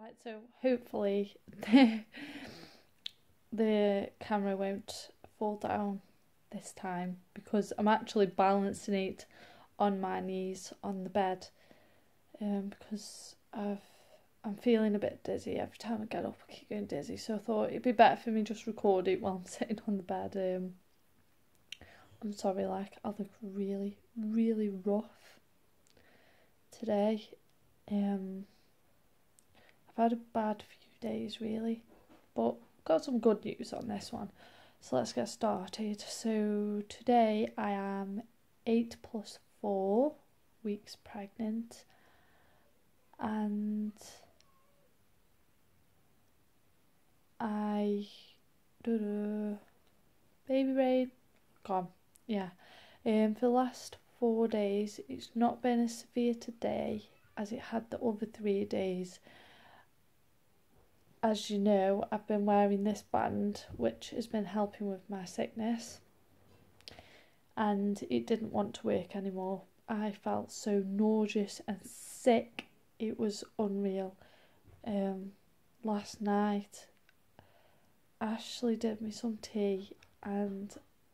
Right, so hopefully the camera won't fall down this time because I'm actually balancing it on my knees on the bed because I'm feeling a bit dizzy. Every time I get up I keep getting dizzy, so I thought it'd be better for me just record it while I'm sitting on the bed. I'm sorry, I look really, really rough today. I've had a bad few days really, but got some good news on this one. So let's get started. So today I am 8 plus 4 weeks pregnant, and baby rain gone. Yeah. For the last 4 days it's not been as severe today as it had the other 3 days. As you know, I've been wearing this band which has been helping with my sickness, and it didn't want to work anymore. I felt so nauseous and sick, it was unreal. Last night Ashley did me some tea and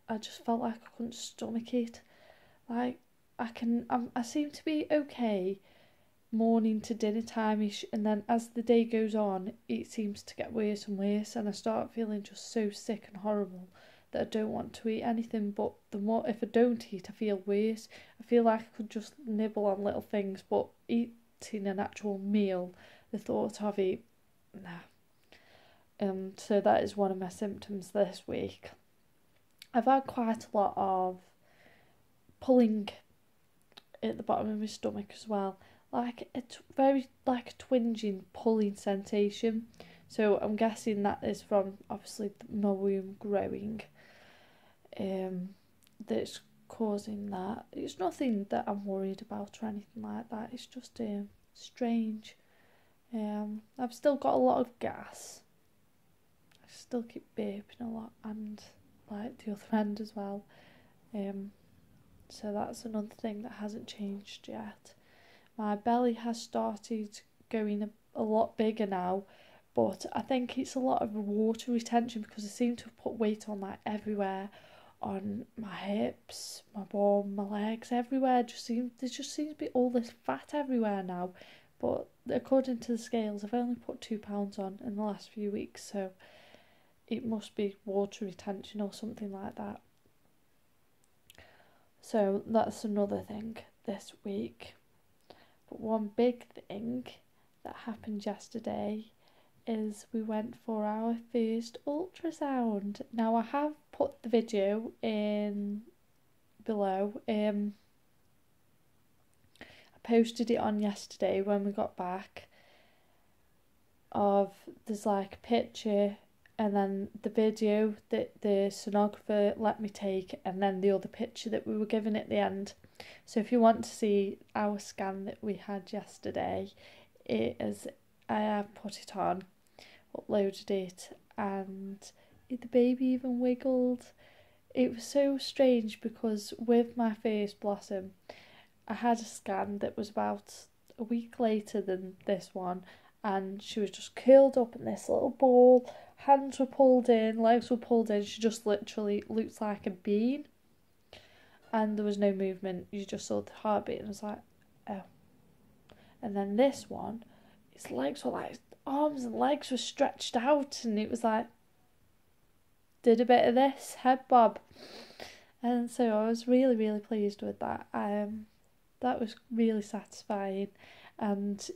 I just felt like I couldn't stomach it. Like I seem to be okay morning to dinner time-ish, and then as the day goes on it seems to get worse and worse, and I start feeling just so sick and horrible that I don't want to eat anything. But the more, if I don't eat, I feel worse. I feel like I could just nibble on little things, but eating an actual meal, the thought of it, nah. So that is one of my symptoms this week. I've had quite a lot of pulling at the bottom of my stomach as well, like it's very like a twinging, pulling sensation. So I'm guessing that is from obviously my womb growing. That's causing that. It's nothing that I'm worried about or anything like that. It's just strange. I've still got a lot of gas. I still keep burping a lot, and like the other end as well. So that's another thing that hasn't changed yet. My belly has started going a lot bigger now, but I think it's a lot of water retention because I seem to have put weight on like everywhere, on my hips, my bum, my legs, everywhere. There just seems to be all this fat everywhere now. But according to the scales, I've only put 2 pounds on in the last few weeks, so it must be water retention or something like that. So that's another thing this week. But one big thing that happened yesterday is we went for our first ultrasound. Now I have put the video in below. I posted it on yesterday when we got back. There's like a picture and then the video that the sonographer let me take, and then the other picture that we were given at the end. So if you want to see our scan that we had yesterday, I have put it on, uploaded it, and the baby even wiggled. It was so strange because with my first Blossom, I had a scan that was about a week later than this one, and she was just curled up in this little ball, hands were pulled in, legs were pulled in, she just literally looked like a bean. And there was no movement, you just saw the heartbeat, and I was like, oh. And then this one, his legs were like, arms and legs were stretched out, and it was like, did a bit of this, head bob. And so I was really, really pleased with that. That was really satisfying, and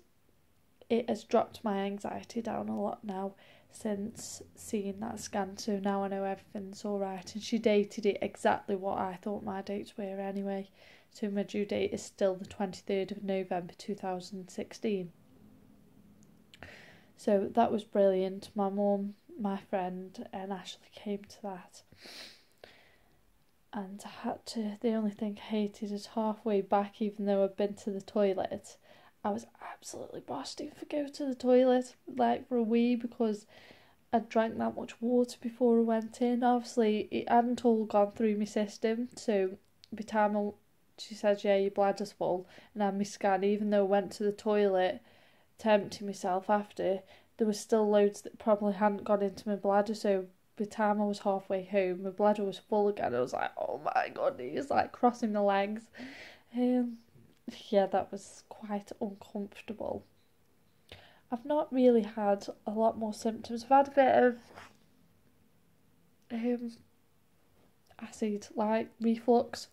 it has dropped my anxiety down a lot now since seeing that scan, so now I know everything's alright. And she dated it exactly what I thought my dates were anyway, so my due date is still the 23rd of November 2016. So that was brilliant. My mum, my friend and Ashley came to that, and the only thing I hated is halfway back, even though I'd been to the toilet, I was absolutely bursting to go to the toilet, like for a wee, because I'd drank that much water before I went in. Obviously, it hadn't all gone through my system, so by the time she said, yeah, your bladder's full, and I had my scan, even though I went to the toilet to empty myself after, there was still loads that probably hadn't gone into my bladder, so by the time I was halfway home, my bladder was full again. I was like, oh my god, he's like crossing my legs. Yeah, that was quite uncomfortable. I've not really had a lot more symptoms. I've had a bit of acid, like reflux,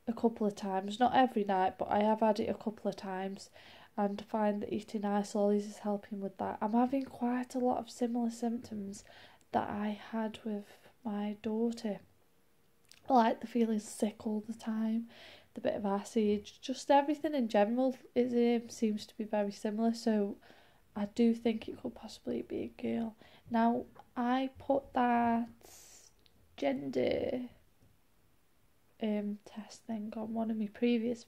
a couple of times. Not every night, but I have had it a couple of times. And I find that eating isoles is helping with that. I'm having quite a lot of similar symptoms that I had with my daughter. Like the feeling sick all the time, the bit of acid, just everything in general seems to be very similar. So I do think it could possibly be a girl. Now, I put that gender test thing on one of my previous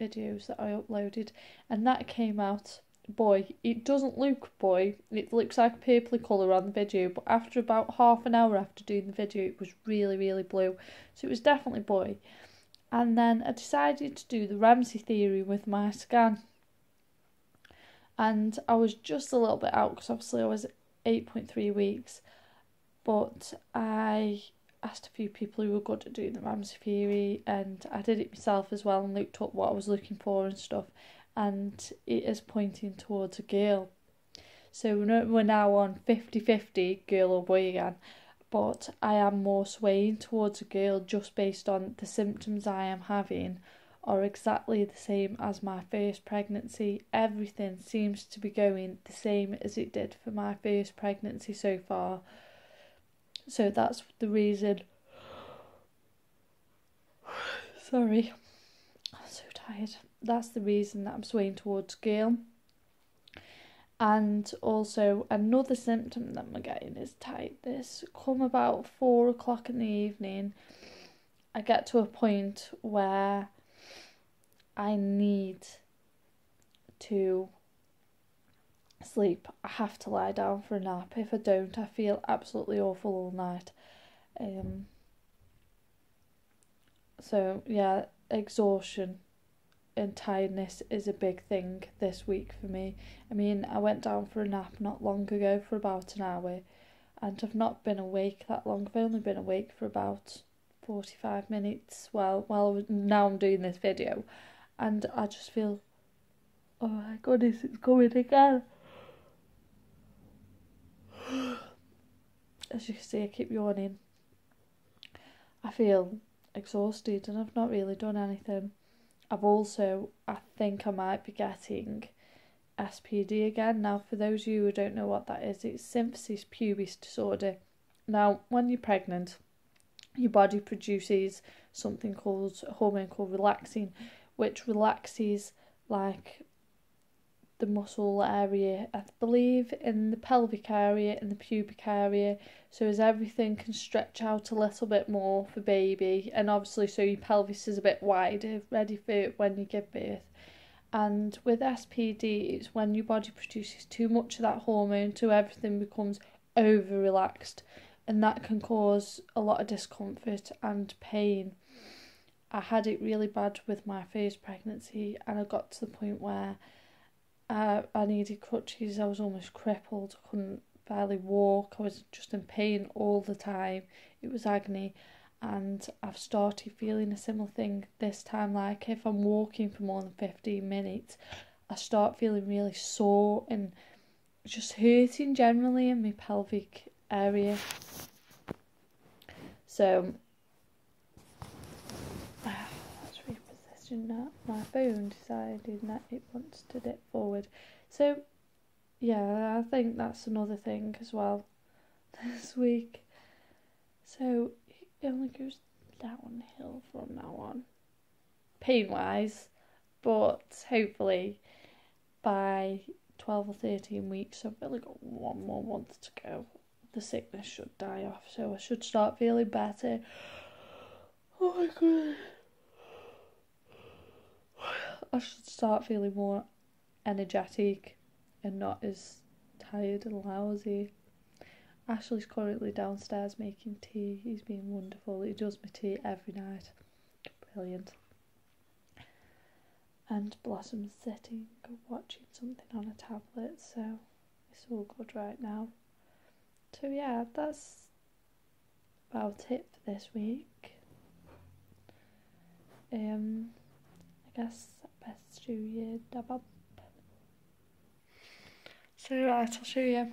videos that I uploaded, and that came out boy. It doesn't look boy, it looks like a purpley colour on the video, but after about half an hour after doing the video it was really, really blue, so it was definitely boy. And then I decided to do the Ramsay theory with my scan, and I was just a little bit out because obviously I was 8.3 weeks, but I asked a few people who were good at doing the Ramsay theory, and I did it myself as well and looked up what I was looking for and stuff, and it is pointing towards a girl. So we're now on 50-50 girl or boy again, but I am more swaying towards a girl just based on the symptoms I am having are exactly the same as my first pregnancy. Everything seems to be going the same as it did for my first pregnancy so far. So that's the reason. Sorry, I'm so tired. That's the reason that I'm swaying towards girl. And also another symptom that I'm getting is tiredness. Come about 4 o'clock in the evening, I get to a point where I need to sleep. I have to lie down for a nap. If I don't, I feel absolutely awful all night. So yeah, exhaustion and tiredness is a big thing this week for me. I mean, I went down for a nap not long ago for about an hour, and I've not been awake that long. I've only been awake for about 45 minutes well now I'm doing this video, and I just feel, oh my goodness, it's coming again. As you can see, I keep yawning. I feel exhausted and I've not really done anything. I think I might be getting SPD again. Now, for those of you who don't know what that is, it's symphysis pubis disorder. Now, when you're pregnant, your body produces something called a hormone called relaxin, which relaxes like the muscle area, I believe, in the pelvic area and the pubic area, so as everything can stretch out a little bit more for baby, and obviously so your pelvis is a bit wider, ready for when you give birth. And with SPD, it's when your body produces too much of that hormone, so everything becomes over relaxed, and that can cause a lot of discomfort and pain. I had it really bad with my first pregnancy, and I got to the point where I needed crutches. I was almost crippled. I couldn't barely walk. I was just in pain all the time. It was agony. And I've started feeling a similar thing this time. Like if I'm walking for more than 15 minutes, I start feeling really sore and just hurting generally in my pelvic area. So let's reposition that. My phone decided that it wants to dip forward. So yeah, I think that's another thing as well this week. So it only goes downhill from now on, pain wise, but hopefully by 12 or 13 weeks I've really got one more month to go. The sickness should die off, so I should start feeling better. Oh my god, I should start feeling more energetic and not as tired and lousy. Ashley's currently downstairs making tea. He's been wonderful. He does my tea every night. Brilliant. and Blossom's sitting watching something on a tablet, so it's all good right now. So yeah, that's about it for this week. I guess best show you dab up. So right, I'll show you.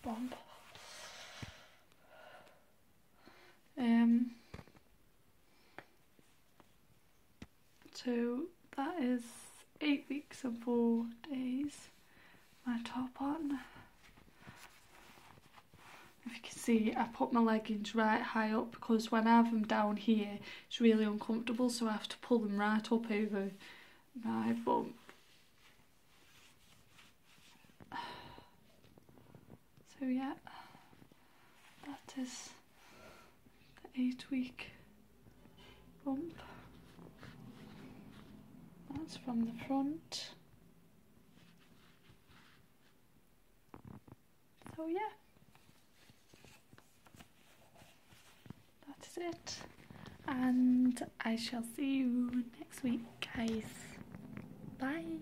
Bomb. So that is 8 weeks and 4 days. My top on. If you can see, I put my leggings right high up because when I have them down here, it's really uncomfortable, so I have to pull them right up over my bump. So yeah, that is the 8-week bump. That's from the front. So yeah, that is it. And I shall see you next week, guys. Bye.